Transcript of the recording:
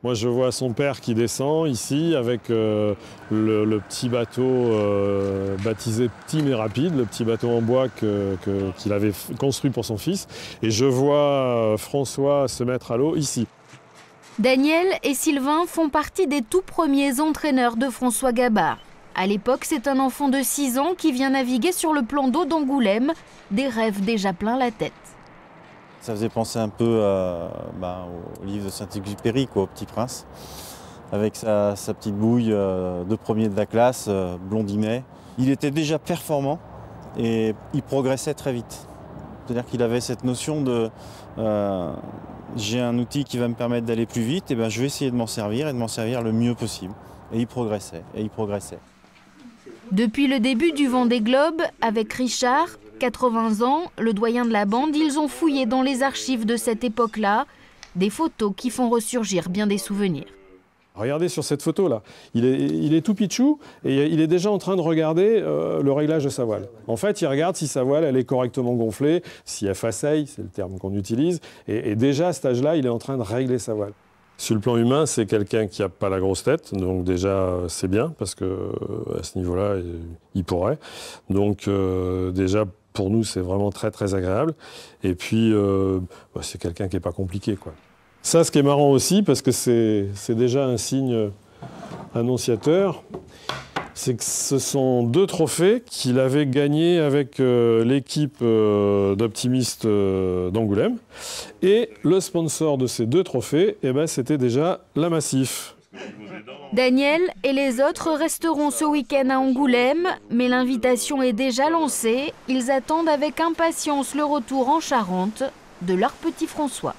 Moi, je vois son père qui descend ici avec le petit bateau baptisé Petit mais rapide, le petit bateau en bois qu'il avait construit pour son fils. Et je vois François se mettre à l'eau ici. Daniel et Sylvain font partie des tout premiers entraîneurs de François Gabard. À l'époque, c'est un enfant de 6 ans qui vient naviguer sur le plan d'eau d'Angoulême, des rêves déjà plein la tête. Ça faisait penser un peu au livre de Saint-Exupéry, au Petit Prince, avec sa petite bouille de premier de la classe, Blondinet. Il était déjà performant et il progressait très vite. C'est-à-dire qu'il avait cette notion de j'ai un outil qui va me permettre d'aller plus vite, et je vais essayer de m'en servir et de m'en servir le mieux possible. Et il progressait, et il progressait. Depuis le début du Vendée Globe, avec Richard, 80 ans, le doyen de la bande, ils ont fouillé dans les archives de cette époque-là, des photos qui font ressurgir bien des souvenirs. Regardez sur cette photo-là, il est tout pitchou et il est déjà en train de regarder le réglage de sa voile. En fait, il regarde si sa voile elle est correctement gonflée, si elle faceille, c'est le terme qu'on utilise, et déjà à cet âge-là, il est en train de régler sa voile. Sur le plan humain, c'est quelqu'un qui n'a pas la grosse tête, donc déjà c'est bien, parce qu'à ce niveau-là, il pourrait. Donc déjà, pour nous, c'est vraiment très très agréable. Et puis, c'est quelqu'un qui n'est pas compliqué, quoi. Ça, ce qui est marrant aussi, parce que c'est déjà un signe annonciateur, c'est que ce sont 2 trophées qu'il avait gagnés avec l'équipe d'optimistes d'Angoulême. Et le sponsor de ces 2 trophées, c'était déjà la Massif. Daniel et les autres resteront ce week-end à Angoulême, mais l'invitation est déjà lancée. Ils attendent avec impatience le retour en Charente de leur petit François.